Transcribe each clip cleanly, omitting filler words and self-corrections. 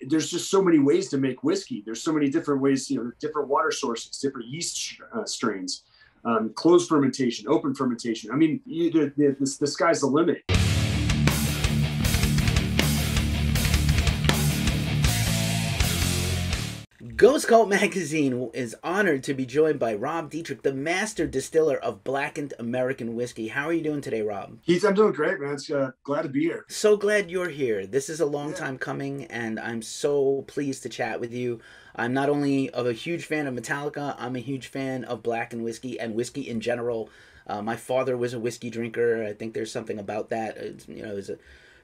there's just so many ways to make whiskey. There's so many different ways, different water sources, different yeast strains, closed fermentation, open fermentation. I mean, the sky's the limit. Ghost Cult Magazine is honored to be joined by Rob Dietrich, the master distiller of Blackened American whiskey. How are you doing today, Rob? I'm doing great, man. It's glad to be here. So glad you're here. This is a long time coming, and I'm so pleased to chat with you. I'm not only a huge fan of Metallica, I'm a huge fan of Blackened whiskey and whiskey in general. My father was a whiskey drinker. I think there's something about that. He was a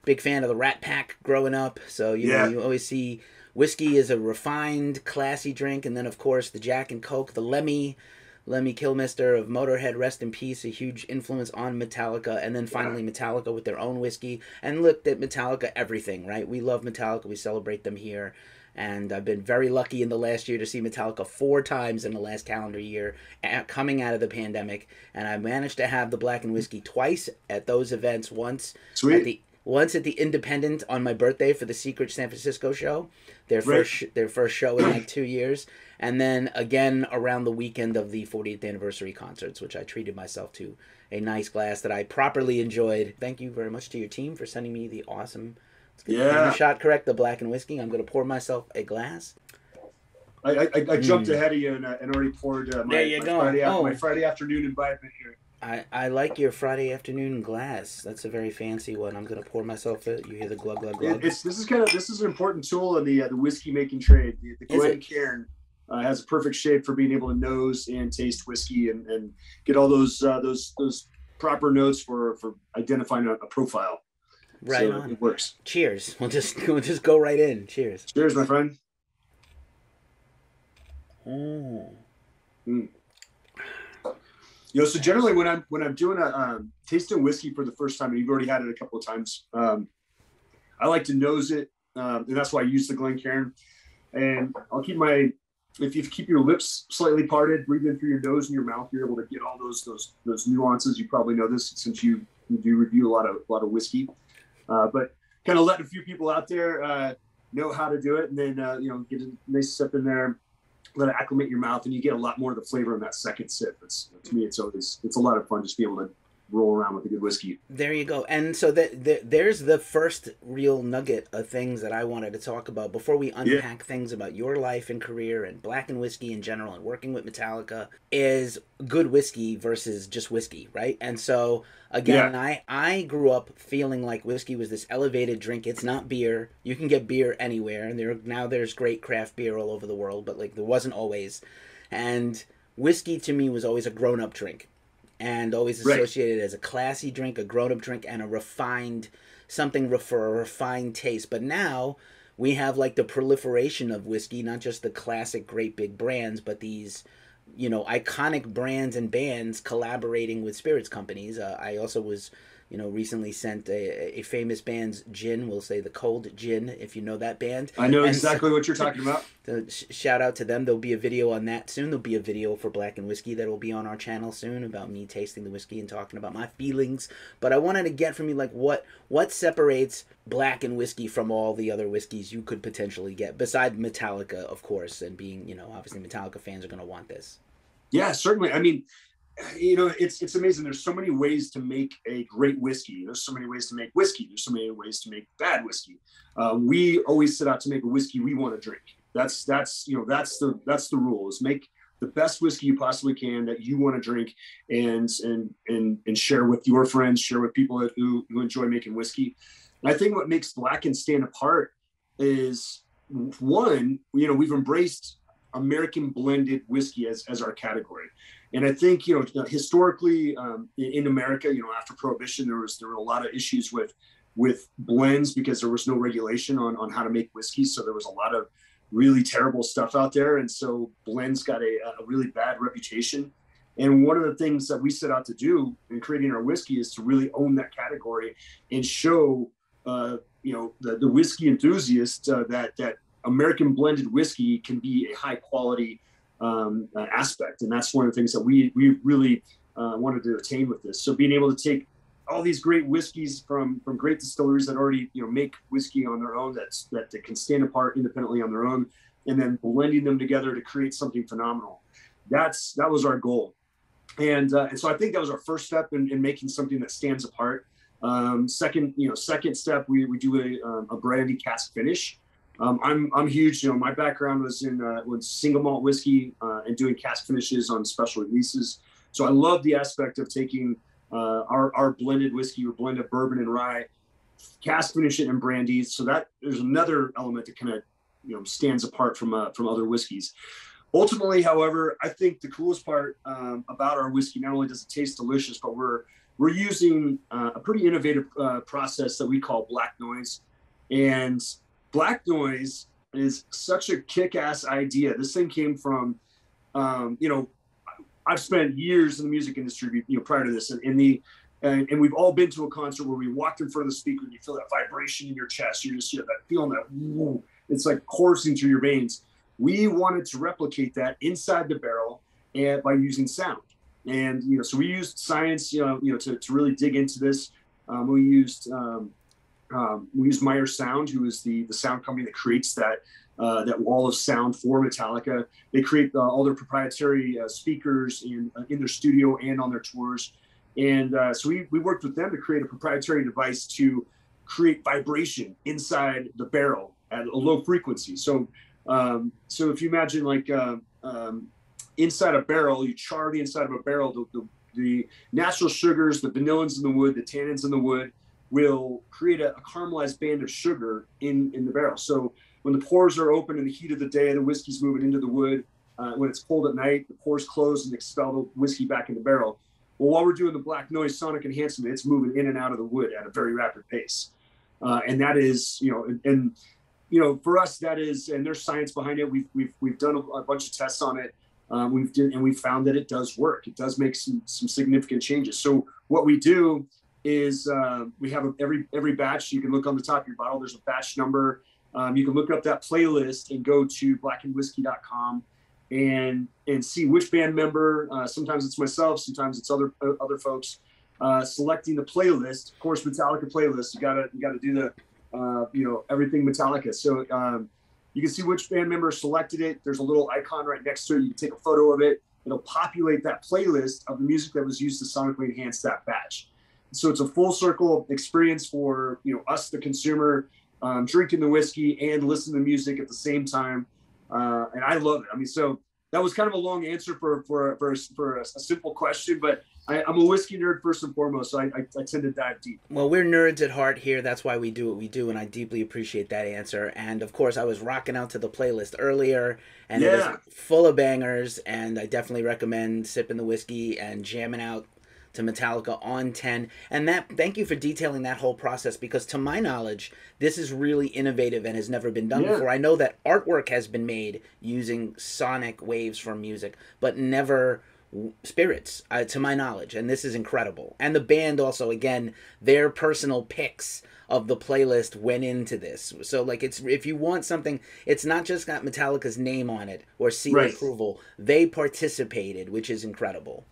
big fan of the Rat Pack growing up. So, you always see whiskey is a refined, classy drink, and then, of course, the Jack and Coke, the Lemmy Kilmister of Motorhead, rest in peace, a huge influence on Metallica, and then finally Metallica with their own whiskey. And look at Metallica, everything, right? We love Metallica. We celebrate them here. And I've been very lucky in the last year to see Metallica 4 times in the last calendar year coming out of the pandemic. And I managed to have the Blackened whiskey twice at those events, once at the Independent on my birthday for the Secret San Francisco show, their first show in like 2 years, and then again around the weekend of the 40th anniversary concerts, which I treated myself to a nice glass that I properly enjoyed. Thank you very much to your team for sending me the awesome, shot correct, the Blackened whiskey. I'm going to pour myself a glass. I jumped ahead of you and already poured my Friday afternoon imbibement here. I like your Friday afternoon glass. That's a very fancy one. I'm gonna pour myself it. You hear the glug glug glug. This is an important tool in the whiskey making trade. The Glencairn has a perfect shape for being able to nose and taste whiskey and get all those proper notes for identifying a profile. Right so on. It works. Cheers. We'll just go right in. Cheers. Cheers, my friend. So generally when I'm doing a tasting whiskey for the first time, and you've already had it a couple of times, I like to nose it, and that's why I use the Glencairn. And I'll keep if you keep your lips slightly parted, breathe in through your nose and your mouth, you're able to get all those nuances. You probably know this since you do review a lot of whiskey, but kind of letting a few people out there know how to do it, and then get a nice sip in there. Let it acclimate your mouth, and you get a lot more of the flavor in that second sip. To me, it's a lot of fun just to be able to roll around with a good whiskey. There you go. And so there's the first real nugget of things that I wanted to talk about before we unpack things about your life and career and Blackened whiskey in general and working with Metallica is good whiskey versus just whiskey, right? And so again, I grew up feeling like whiskey was this elevated drink. It's not beer. You can get beer anywhere, and there's great craft beer all over the world, but like there wasn't always. And whiskey to me was always a grown-up drink, and always associated as a classy drink, a grown-up drink, and a refined for a refined taste. But now we have like the proliferation of whiskey, not just the classic great big brands, but these iconic brands and bands collaborating with spirits companies. I also was recently sent a famous band's gin, we'll say the Cold Gin, if you know that band. I know exactly what you're talking about. Shout out to them. There'll be a video on that soon. There'll be a video for Blackened whiskey that will be on our channel soon about me tasting the whiskey and talking about my feelings. But I wanted to get from you like what separates Blackened whiskey from all the other whiskeys you could potentially get, besides Metallica, of course, and being, obviously Metallica fans are going to want this. Yeah, certainly. I mean, it's amazing. There's so many ways to make a great whiskey. There's so many ways to make whiskey. There's so many ways to make bad whiskey. We always set out to make a whiskey we want to drink. That's the rule, is make the best whiskey you possibly can that you want to drink and share with your friends, share with people who enjoy making whiskey. And I think what makes Blackened stand apart is, one, we've embraced American blended whiskey as our category. And I think, historically in America, after Prohibition, there were a lot of issues with blends because there was no regulation on how to make whiskey. So there was a lot of really terrible stuff out there. And so blends got a really bad reputation. And one of the things that we set out to do in creating our whiskey is to really own that category and show, the whiskey enthusiast that American blended whiskey can be a high quality aspect. And that's one of the things that we really wanted to attain with this. So being able to take all these great whiskeys from great distilleries that already, you know, make whiskey on their own, that can stand apart independently on their own, and then blending them together to create something phenomenal. That was our goal. And so I think that was our first step in making something that stands apart. Second step, we do a brandy cask finish. I'm huge. You know, my background was in single malt whiskey and doing cask finishes on special releases. So I love the aspect of taking our blended whiskey or blend of bourbon and rye, cask finish it in brandy. So that there's another element that kind of, you know, stands apart from other whiskeys. Ultimately, however, I think the coolest part about our whiskey, not only does it taste delicious, but we're using a pretty innovative process that we call black noise. And black noise is such a kick-ass idea. This thing came from, you know, I've spent years in the music industry, you know, prior to this, and we've all been to a concert where we walked in front of the speaker and you feel that vibration in your chest. You're just, you know, that feeling that, whoa, it's like coursing through your veins. We wanted to replicate that inside the barrel and by using sound. And, you know, so we used science, you know, to really dig into this. We used Meyer Sound, who is the sound company that creates that wall of sound for Metallica. They create all their proprietary speakers in their studio and on their tours. And so we worked with them to create a proprietary device to create vibration inside the barrel at a low frequency. So if you imagine like inside a barrel, you char the inside of a barrel, the natural sugars, the vanillins in the wood, the tannins in the wood will create a caramelized band of sugar in the barrel. So when the pores are open in the heat of the day, the whiskey's moving into the wood. When it's cold at night, the pores close and expel the whiskey back in the barrel. Well, while we're doing the black noise sonic enhancement, it's moving in and out of the wood at a very rapid pace. And that is, you know, and you know, for us, that is, and there's science behind it. We've done a bunch of tests on it. We've found that it does work. It does make some significant changes. So what we do is we have every batch. You can look on the top of your bottle. There's a batch number. You can look up that playlist and go to blackenedwhiskey.com and see which band member. Sometimes it's myself. Sometimes it's other folks selecting the playlist. Of course, Metallica playlist. You gotta do the you know, everything Metallica. So you can see which band member selected it. There's a little icon right next to it. You can take a photo of it. It'll populate that playlist of the music that was used to sonically enhance that batch. So it's a full circle experience for, you know, us, the consumer, drinking the whiskey and listening to music at the same time. And I love it. I mean, so that was kind of a long answer for a simple question, but I'm a whiskey nerd first and foremost, so I tend to dive deep. Well, we're nerds at heart here. That's why we do what we do, and I deeply appreciate that answer. And, of course, I was rocking out to the playlist earlier, and it was full of bangers, and I definitely recommend sipping the whiskey and jamming out to Metallica on 10. And thank you for detailing that whole process, because to my knowledge, this is really innovative and has never been done before. I know that artwork has been made using sonic waves from music, but never spirits, to my knowledge, and this is incredible. And the band also, again, their personal picks of the playlist went into this. So, like, it's, if you want something, it's not just got Metallica's name on it or seal approval. They participated, which is incredible.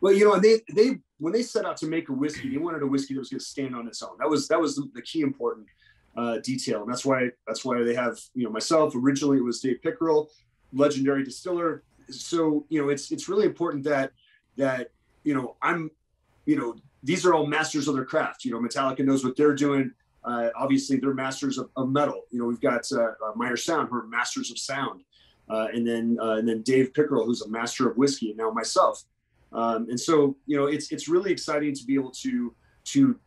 Well, you know, and they when they set out to make a whiskey, they wanted a whiskey that was going to stand on its own. That was the key important detail, and that's why they have, you know, myself. Originally, it was Dave Pickerel, legendary distiller. So, you know, it's really important that you know, these are all masters of their craft. You know, Metallica knows what they're doing. Obviously, they're masters of metal. You know, we've got Meyer Sound, who are masters of sound, and then Dave Pickerel, who's a master of whiskey, and now myself. And so, you know, it's really exciting to be able to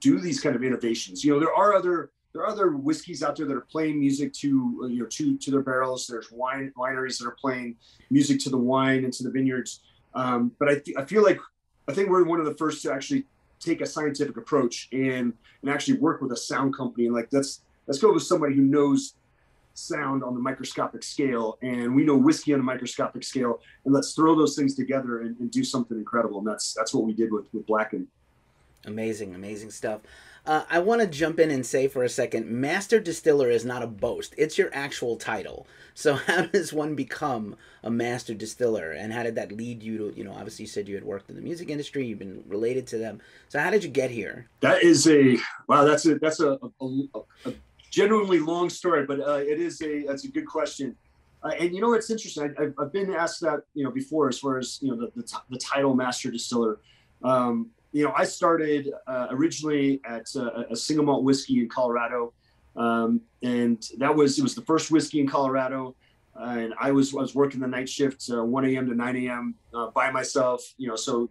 do these kind of innovations. You know, there are other whiskeys out there that are playing music to their barrels. There's wineries that are playing music to the wine and to the vineyards. But I think we're one of the first to actually take a scientific approach and actually work with a sound company. And like, let's go with somebody who knows sound on the microscopic scale, and we know whiskey on the microscopic scale, and let's throw those things together and do something incredible. And that's what we did with Blackened. Amazing stuff. I want to jump in and say for a second, Master Distiller is not a boast. It's your actual title. So how does one become a Master Distiller? And how did that lead you to, obviously you said you had worked in the music industry, you've been related to them. So how did you get here? That is wow, that's a genuinely long story, but that's a good question. And it's interesting. I've been asked that before, as far as the title Master Distiller. I started originally at a single malt whiskey in Colorado, and it was the first whiskey in Colorado. And I was working the night shift, 1 a.m. to 9 a.m. By myself. So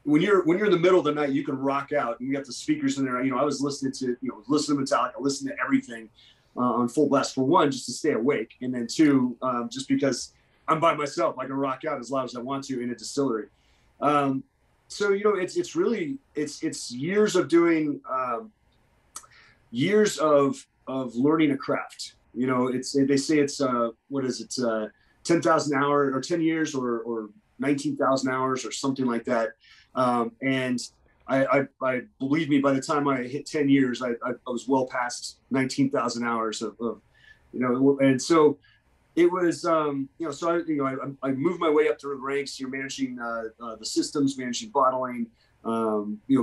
when you're in the middle of the night, you can rock out, and you got the speakers in there. I was listening to Metallica, listening to everything on full blast, for one, just to stay awake, and then two, just because I'm by myself, I can rock out as loud as I want to in a distillery. So it's really years of doing, years of learning a craft. They say it's 10,000 hours or 10 years or 19,000 hours or something like that. And I believe me, by the time I hit 10 years, I was well past 19,000 hours of and so it was, so I moved my way up through the ranks, managing the systems, managing bottling,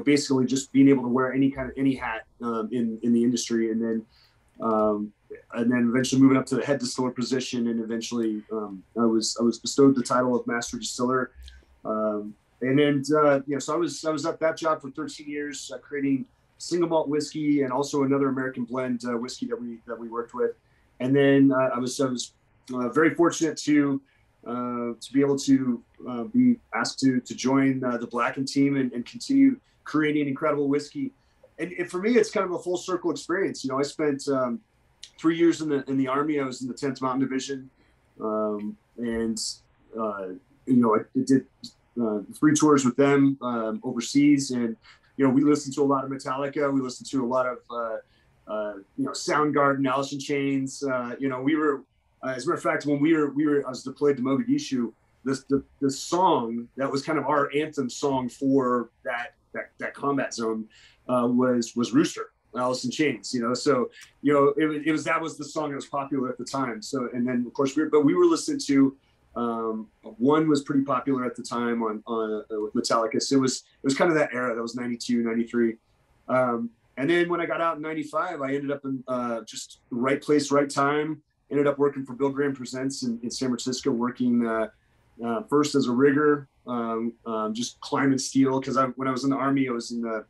basically just being able to wear any hat in the industry, and then eventually moving up to the head distiller position, and eventually I was bestowed the title of Master Distiller. And then, so I was at that job for 13 years, creating single malt whiskey and also another American blend whiskey that we worked with. And then I was very fortunate to be able to be asked to join the Blackened team and continue creating incredible whiskey. And for me, it's kind of a full circle experience. I spent 3 years in the Army. I was in the 10th Mountain Division, and I did 3 tours with them overseas, and we listened to a lot of Metallica. We listened to a lot of Soundgarden, Alice in Chains. We were, as a matter of fact, when I was deployed to Mogadishu, the song that was kind of our anthem song for that combat zone was Rooster, Alice in Chains. So that was the song that was popular at the time. So, and then of course we were listening to. One was pretty popular at the time on with Metallica. So it was kind of that era. That was 92, 93. And then when I got out in 95, I ended up in just the right place, right time. Ended up working for Bill Graham Presents in San Francisco, working first as a rigger, just climbing steel. Because when I was in the Army, I was in the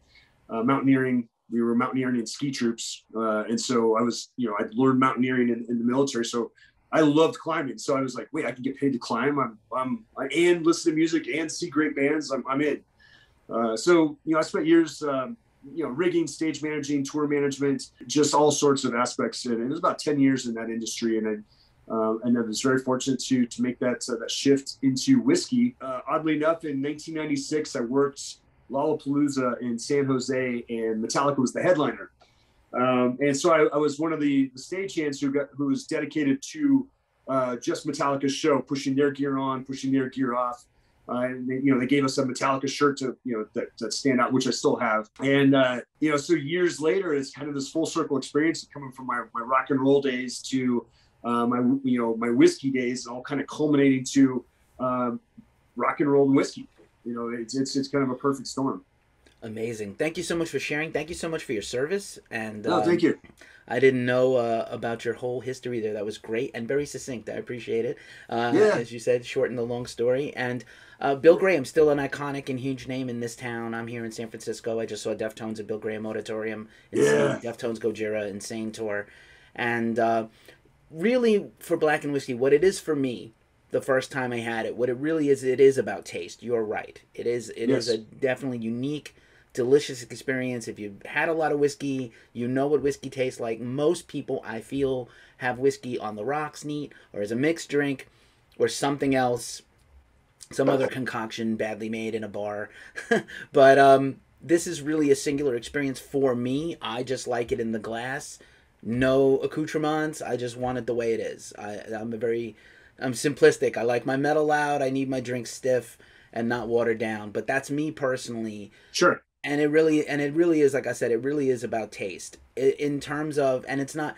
mountaineering. We were mountaineering in ski troops. And so I was, I learned mountaineering in the military. So I loved climbing. So I was like, wait, I can get paid to climb. I and listen to music and see great bands. I'm in. So, I spent years, rigging, stage managing, tour management, just all sorts of aspects. And it was about 10 years in that industry. And I was very fortunate to make that shift into whiskey. Oddly enough, in 1996, I worked Lollapalooza in San Jose, and Metallica was the headliner. And so I was one of the stagehands who was dedicated to just Metallica's show, pushing their gear on, pushing their gear off. And they gave us a Metallica shirt to that stand out, which I still have. And so years later, it's kind of this full circle experience coming from my rock and roll days to my whiskey days, all kind of culminating to rock and roll and whiskey. It's kind of a perfect storm. Amazing. Thank you so much for sharing. Thank you so much for your service. And thank you. I didn't know about your whole history there. That was great and very succinct. I appreciate it. Yeah. As you said, shorten the long story. And Bill Graham, still an iconic and huge name in this town. I'm here in San Francisco. I just saw Deftones at Bill Graham Auditorium. Insane. Yeah. Deftones Gojira, insane tour. And really, for Blackened Whiskey, what it is for me, the first time I had it, what it really is, it is about taste. You're right. It is a definitely unique, delicious experience. If you've had a lot of whiskey, you know what whiskey tastes like. Most people, I feel, have whiskey on the rocks neat, or as a mixed drink, or something else, some other concoction badly made in a bar. But this is really a singular experience for me. I just like it in the glass. No accoutrements. I just want it the way it is. I'm simplistic. I like my metal loud. I need my drink stiff and not watered down. But that's me personally. Sure. and it really is, like I said, it really is about taste in terms of, and it's not,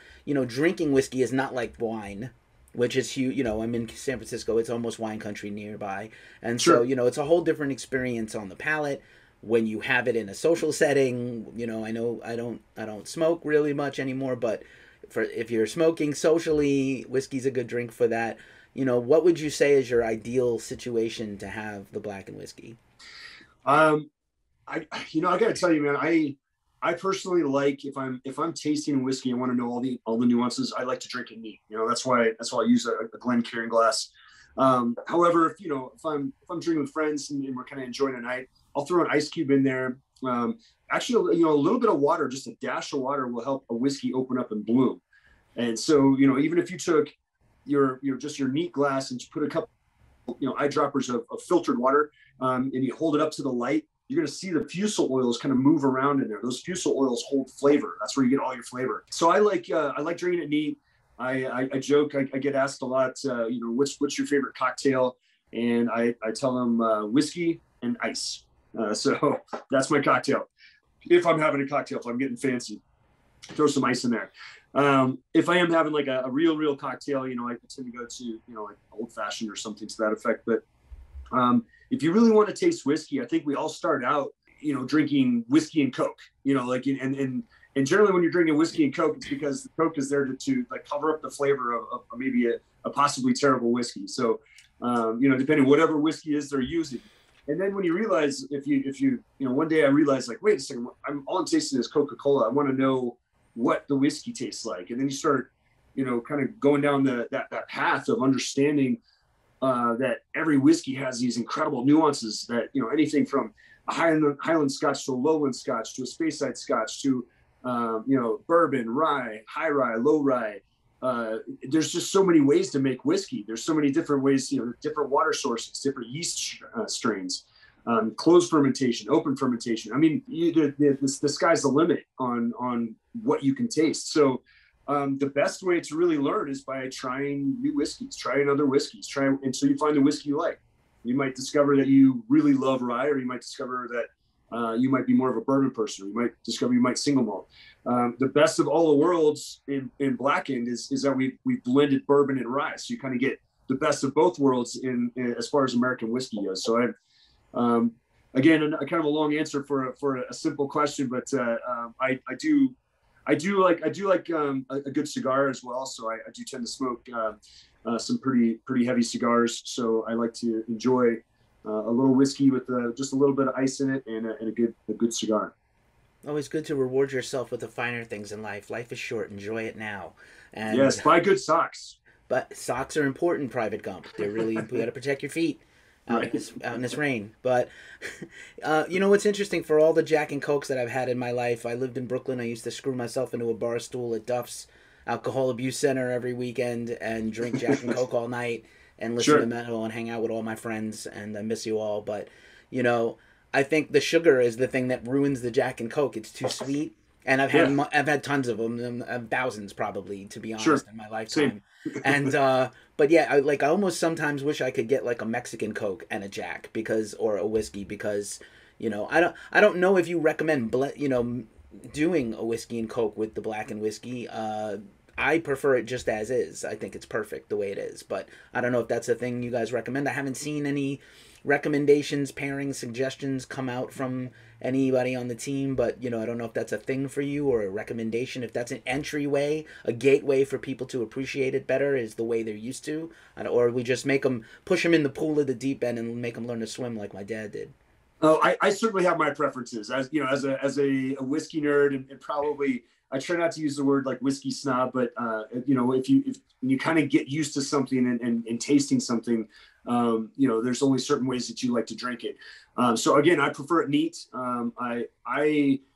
drinking whiskey is not like wine, which is huge. I'm in San Francisco, it's almost wine country nearby, and so Sure. it's a whole different experience on the palate when you have it in a social setting. I know I don't smoke really much anymore, but for if you're smoking socially, whiskey's a good drink for that. What would you say is your ideal situation to have the Blackened whiskey? Um, I got to tell you, man, I personally like if I'm tasting whiskey, I want to know all the nuances. I like to drink it neat. That's why I use a Glencairn glass. However, if I'm drinking with friends and we're kind of enjoying a night, I'll throw an ice cube in there. Actually, a little bit of water, just a dash of water, will help a whiskey open up and bloom. And so, even if you took your neat glass and you put a couple, eyedroppers of filtered water, and you hold it up to the light, you're going to see the fusel oils kind of move around in there. Those fusel oils hold flavor. That's where you get all your flavor. So I like drinking it neat. I joke. I get asked a lot. What's your favorite cocktail? And I tell them whiskey and ice. So that's my cocktail. If I'm having a cocktail, if I'm getting fancy, throw some ice in there. If I am having like a real cocktail, I tend to go to like old fashioned or something to that effect. But if you really want to taste whiskey, I think we all start out, drinking whiskey and Coke, and generally when you're drinking whiskey and Coke, it's because the Coke is there to like cover up the flavor of maybe a possibly terrible whiskey. So, depending on whatever whiskey is they're using. And then when you realize, if you one day I realized, like, wait a second, all I'm tasting is Coca-Cola. I want to know what the whiskey tastes like. And then you start, kind of going down that path of understanding that every whiskey has these incredible nuances that, anything from a Highland Scotch to a Lowland Scotch to a Speyside Scotch to, bourbon, rye, high rye, low rye. There's just so many ways to make whiskey. There's so many different ways, different water sources, different yeast strains, closed fermentation, open fermentation. I mean, the sky's the limit on what you can taste. So the best way to really learn is by trying new whiskeys, trying other whiskeys, until you find the whiskey you like. You might discover that you really love rye, or you might discover that you might be more of a bourbon person, or you might discover you might single malt. The best of all the worlds in Blackened is that we've blended bourbon and rye, so you kind of get the best of both worlds in as far as American whiskey goes. So again, a kind of a long answer for a simple question, but I do like a good cigar as well. So I do tend to smoke some pretty heavy cigars. So I like to enjoy a little whiskey with just a little bit of ice in it and a good cigar. Always good to reward yourself with the finer things in life. Life is short. Enjoy it now. And Yes, buy good socks. but socks are important, Private Gump. They're really you got to protect your feet Right. out in this rain. But what's interesting, for all the Jack and Cokes that I've had in my life, I lived in Brooklyn. I used to screw myself into a bar stool at Duff's Alcohol Abuse Center every weekend and drink Jack and Coke all night and listen Sure. to metal and hang out with all my friends. And I miss you all. But I think the sugar is the thing that ruins the Jack and Coke. It's too sweet. And Yeah. I've had tons of them, thousands probably, to be Sure. honest, in my Same. lifetime. And but yeah, I almost sometimes wish I could get like a Mexican Coke and a Jack, or a whiskey, because I don't know if you recommend doing a whiskey and Coke with the Blackened whiskey. I prefer it just as is. I think it's perfect the way it is. But I don't know if that's a thing you guys recommend. I haven't seen any recommendations, pairing suggestions come out from anybody on the team, but I don't know if that's a thing for you or a recommendation. If that's an entryway, a gateway for people to appreciate it better, is the way they're used to, or we just push them in the pool of the deep end and make them learn to swim like my dad did. Oh, I certainly have my preferences as a whiskey nerd, and probably I try not to use the word like whiskey snob, but if you kind of get used to something and tasting something, there's only certain ways that you like to drink it. So again, I prefer it neat.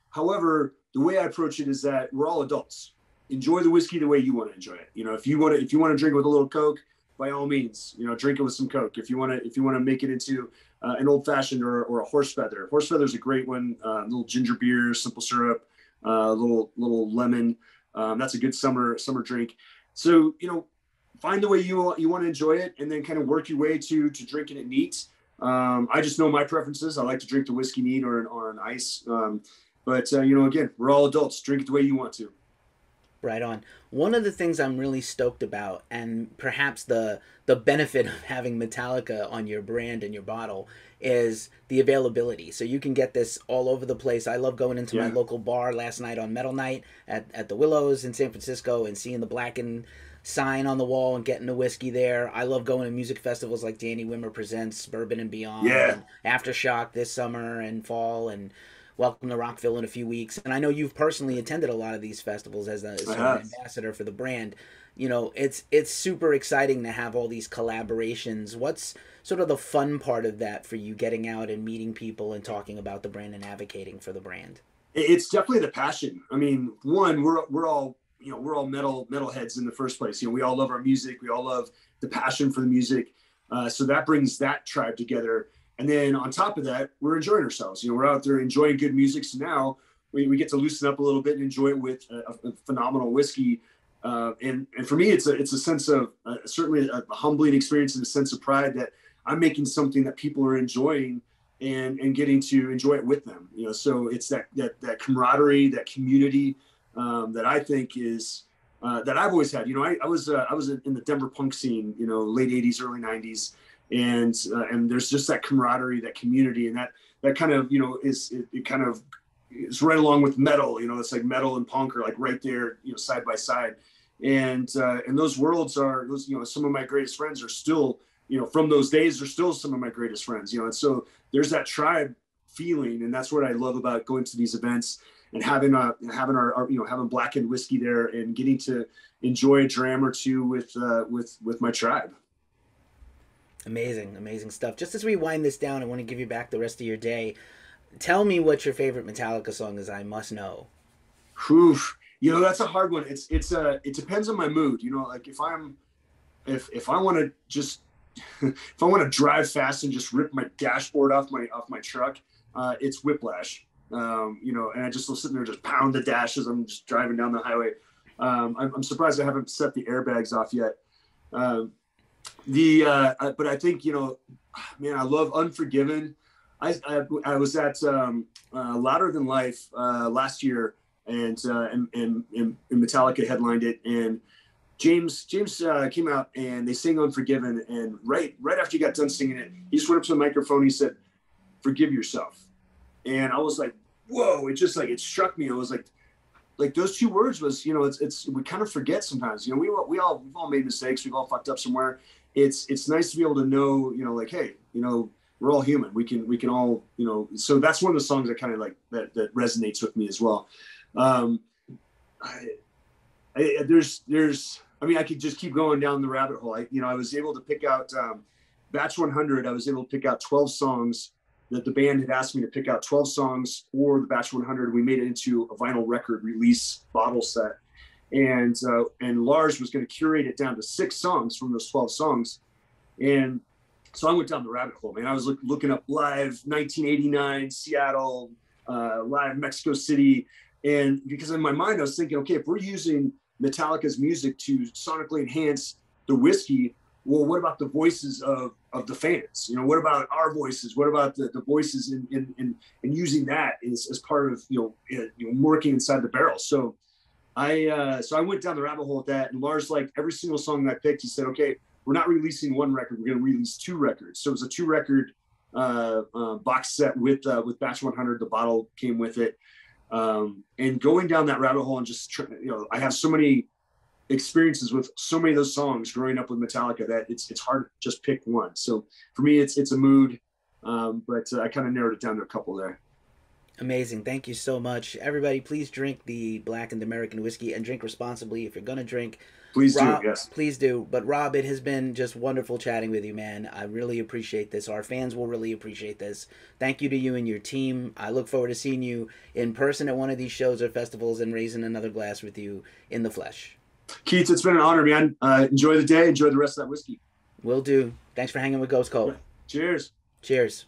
However, the way I approach it is that we're all adults. Enjoy the whiskey the way you want to enjoy it. If you want to drink it with a little Coke, by all means, drink it with some Coke. If you want to make it into an old fashioned or a horse feather. Horse feather is a great one. Little ginger beer, simple syrup, little lemon. That's a good summer drink. So find the way you want to enjoy it, and then kind of work your way to drinking it neat. I just know my preferences. I like to drink the whiskey neat or an ice. But you know, again, we're all adults. Drink it the way you want to. Right on. One of the things I'm really stoked about, and perhaps the benefit of having Metallica on your brand and your bottle, is the availability. So you can get this all over the place. I love going into my Yeah. local bar last night on Metal Night at the Willows in San Francisco and seeing the Blackened sign on the wall and getting the whiskey there. I love going to music festivals like Danny Wimmer Presents, Bourbon and Beyond, Yeah. and Aftershock this summer and fall, and Welcome to Rockville in a few weeks. And I know you've personally attended a lot of these festivals as I sort of an have. ambassador for the brand. You know, it's super exciting to have all these collaborations. What's sort of the fun part of that for you, getting out and meeting people and talking about the brand and advocating for the brand? It's definitely the passion. I mean, one, we're all, you know, we're all metalheads in the first place. You know, we all love our music. We all love the passion for the music. So that brings that tribe together. And then on top of that, we're enjoying ourselves. You know, we're out there enjoying good music. So now we get to loosen up a little bit and enjoy it with a phenomenal whiskey. And for me, it's a sense of certainly a humbling experience and a sense of pride that I'm making something that people are enjoying and getting to enjoy it with them. You know, so it's that camaraderie, that community that I think is that I've always had. You know, I was in the Denver punk scene, you know, late '80s, early '90s, and there's just that camaraderie, that community, and that kind of, you know, it kind of is right along with metal. You know, it's like metal and punk are like right there, you know, side by side, and those worlds are those, you know, some of my greatest friends are still, you know, from those days are still some of my greatest friends. You know, and so there's that tribe feeling, and that's what I love about going to these events and having our you know, having Blackened whiskey there and getting to enjoy a dram or two with my tribe. Amazing, amazing stuff. Just as we wind this down, I want to give you back the rest of your day. Tell me what your favorite Metallica song is. I must know. Whew. You know, that's a hard one. It depends on my mood. You know, like if I want to just if I want to drive fast and just rip my dashboard off my truck, it's Whiplash. You know, and I just will sit there and just pound the dash as I'm just driving down the highway. I'm surprised I haven't set the airbags off yet. But I think, you know, man, I love Unforgiven. I was at Louder Than Life last year, and Metallica headlined it, and James came out and they sang Unforgiven, and right after he got done singing it, he just went up to the microphone. He said, "Forgive yourself," and I was like, "Whoa!" It just like it struck me. I was like those two words was, you know, it's we kind of forget sometimes. You know, we've all made mistakes. We've all fucked up somewhere. It's nice to be able to know, you know, like, hey, you know, we're all human. We can all, you know. So that's one of the songs that kind of like that resonates with me as well. Um, there's I mean, I could just keep going down the rabbit hole. I was able to pick out Batch 100. I was able to pick out 12 songs that the band had asked me to pick out 12 songs for the Batch 100. We made it into a vinyl record release bottle set, and Lars was going to curate it down to 6 songs from those 12 songs, and so I went down the rabbit hole, man. I was looking up live 1989 Seattle, live Mexico City, and because in my mind I was thinking, okay, if we're using Metallica's music to sonically enhance the whiskey, well, what about the voices of the fans? You know, what about our voices? What about the voices in using that as part of, you know, working inside the barrel? So I went down the rabbit hole with that, and Lars, like every single song that I picked, he said, okay, we're not releasing one record, we're going to release 2 records. So it was a 2-record box set with Batch 100. The bottle came with it. And going down that rabbit hole and just, you know, I have so many experiences with so many of those songs growing up with Metallica that it's hard to just pick one. So for me, it's a mood, but I kind of narrowed it down to a couple there. Amazing. Thank you so much. Everybody, please drink the Blackened American whiskey and drink responsibly. If you're going to drink, Please do, Rob, yes. please do. But Rob, it has been just wonderful chatting with you, man. I really appreciate this. Our fans will really appreciate this. Thank you to you and your team. I look forward to seeing you in person at one of these shows or festivals and raising another glass with you in the flesh. Keith, it's been an honor, man. Enjoy the day. Enjoy the rest of that whiskey. Will do. Thanks for hanging with Ghost Cult. Cheers. Cheers.